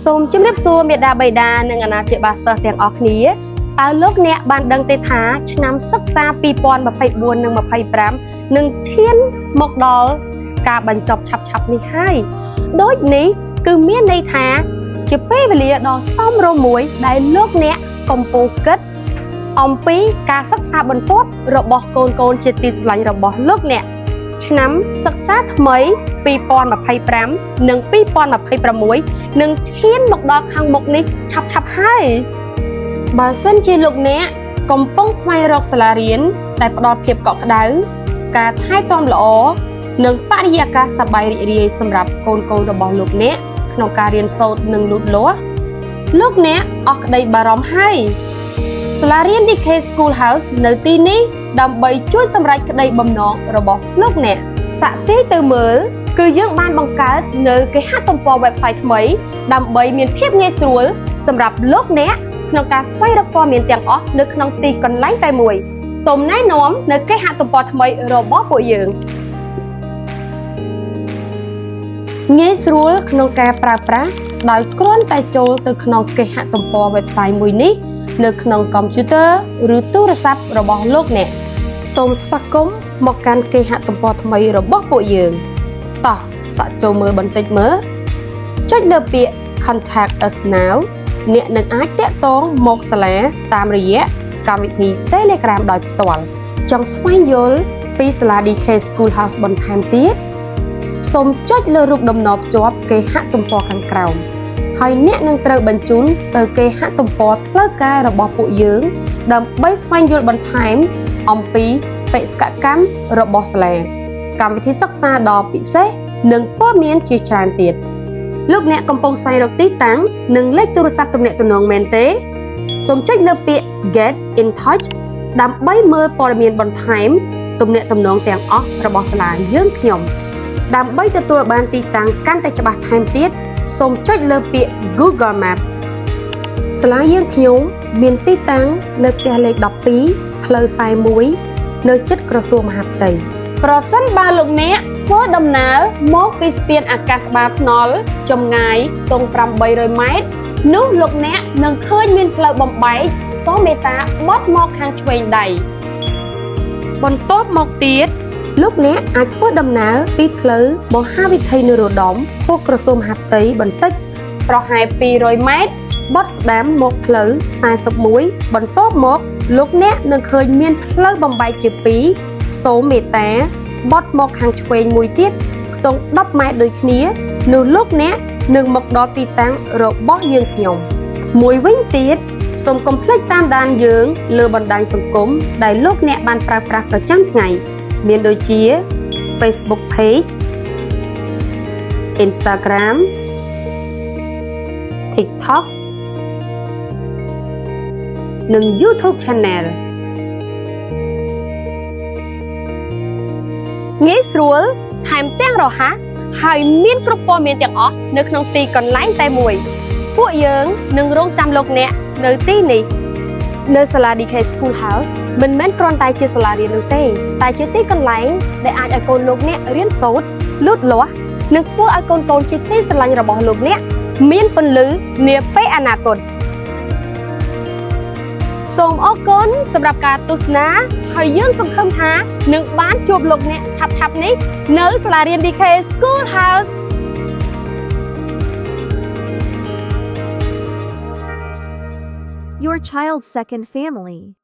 សូមជម្រាបសួរមេដាបៃតានិងអាណាព្យាបាលសិស្សទាំងអស់គ្នាតើលោកអ្នកបានដឹងទេថាឆ្នាំសិក្សា2024និង25នឹងឈានមកដល់ការបញ្ចប់ឆាប់ៗនេះហើយដូចនេះគឺមានន័យថាជាពេលវេលាដ៏សមរម្យមួយដែលលោកអ្នកកំពុងគិតអំពីការសិក្សាបន្ទាប់របស់កូនជាទីស្រឡាញ់របស់លោកអ្នកឆ្នាំសិក្សាថ្មី2025និង2026នឹងឈានមកដល់ខាងមុខនេះឆាប់ហើយបើសិនជាលោកអ្នកកំពុងស្វែងរកសាលារៀនដែលផ្ដល់ភាពកក់ក្ដៅការថែទាំល្អនិងបរិយាកាសសប្បាយរីករាយសម្រាប់កូនរបស់លោកអ្នកក្នុងការរៀនសូត្រនិងលូតលាស់លោកអ្នកអស់ក្តីបារម្ភហើយសាលារៀន DK School House នៅទីនេះដើម្បីជួយសម្រេចក្តីបំណងរបស់លោកអ្នកសាក់ទីទៅមើលគឺយើងបានបង្កើតនៅគេហទំព័រ website ថ្មីដើម្បីមានភាពងាយស្រួលសម្រាប់លោកអ្នកក្នុងការស្វែងរកព័ត៌មានទាំងអស់នៅក្នុងទីកន្លែងតែមួយសូមណែនាំនៅគេហទំព័រថ្មីរបស់ពួកយើងងាយស្រួលក្នុងការប្រើប្រាស់ដោយគ្រាន់តែចូលទៅក្នុងគេហទំព័រ website មួយនេះនៅក្នុងកុំព្យូទ័រឬទូរស័ព្ទរបស់លោកអ្នកសូមស្វាគមន៍មកកាន់គេហទំព័រថ្មីរបស់ពួកយើងតោះសាកចូលមើលបន្តិចមើលចុចលើពាក្យ Contact us now អ្នកនឹងអាចតាក់ទងមកសាលាតាមរយៈកម្មវិធី Telegram ដោយផ្ទាល់ចង់ស្វែងយល់ពីសាលា DK School House បន្ថែមទៀតសូមចុចលើរូបតំណភ្ជាប់គេហទំព័រខាងក្រោមហើយអ្នកនឹងត្រូវបញ្ជូនទៅគេហទំព័រផ្លូវការរបស់ពួកយើងដើម្បីស្វែងយល់បន្ថែមអំពីបេសកកម្មរបស់សាលាកម្មវិធីសិក្សាដ៏ពិសេសនិងព័ត៌មានជាច្រើនទៀតលោកអ្នកកំពុងស្វែងរកទីតាំងនិងលេខទូរស័ព្ទទំនាក់ទំនងមែនទេសូមចុចលើពាក្យ Get in touch ដើម្បីមើលព័ត៌មានបន្ថែមទំនាក់ទំនងទាំងអស់របស់សាលាយើងខ្ញុំដើម្បីទទួលបានទីតាំងកាន់តែច្បាស់ថែមទៀតសូមចុចលើពាក្យ Google Map សាលាយើងខ្ញុំមានទីតាំងនៅផ្ទះលេខ12ផ្លូវ41នៅជិតក្រសួងមហាផ្ទៃប្រសិនបើលោកអ្នកធ្វើដំណើរមកពីស្ពានអាកាសក្បាលថ្នល់ចម្ងាយទង់800ម៉ែត្រនោះលោកអ្នកនឹងឃើញមានផ្លូវបំបែកសូមមេត្តាបត់មកខាងឆ្វេងដៃបន្ទាប់មកទៀតលោកអ្នកអាចធ្វើដំណើរពីផ្លូវមហាវិថីនរោត្តមខុសក្រសួងមហាផ្ទៃបន្តិចប្រហែល200ម៉ែត្របត់ស្ដាំមកផ្លូវ41បន្ទាប់មកលោកអ្នកនឹងឃើញមានផ្លូវបំបែកជា2សូមមេត្តាបត់មកខាងឆ្វេងមួយទៀតខ្ទង់10ម៉ែត្រដូចគ្នានោះលោកអ្នកនឹងមកដល់ទីតាំងរបស់យើងខ្ញុំមួយវិញទៀតសូមកុំភ្លេចតាមដានយើងលើបណ្ដាញសង្គមដែលលោកអ្នកបានប្រើប្រាស់ប្រចាំថ្ងៃមានដូចជា Facebook Page Instagram TikTok និង YouTube Channel ងាយស្រួលថែមទាំងរហ័សហើយមានគ្រប់ព័ត៌មានទាំងអស់នៅក្នុងទីកន្លែងតែមួយពួកយើងនឹងរងចាំលោកអ្នកនៅទីនេះនៅសាលា DK School House មិនមែនគ្រាន់តែជាសាលារៀននោះទេតែជាទីកន្លែងដែលអាចឲ្យកូនលោកអ្នករៀនសូត្រលូតលាស់និងធ្វើឲ្យកូនជាទីស្រឡាញ់របស់លោកអ្នកមានពន្លឺនាពេលអនាគតសូមអរគុណសម្រាប់ការទស្សនាហើយយើងសង្ឃឹមថានឹងបានជួបលោកអ្នកឆាប់នេះនៅសាលារៀន DK School House Your child's second family.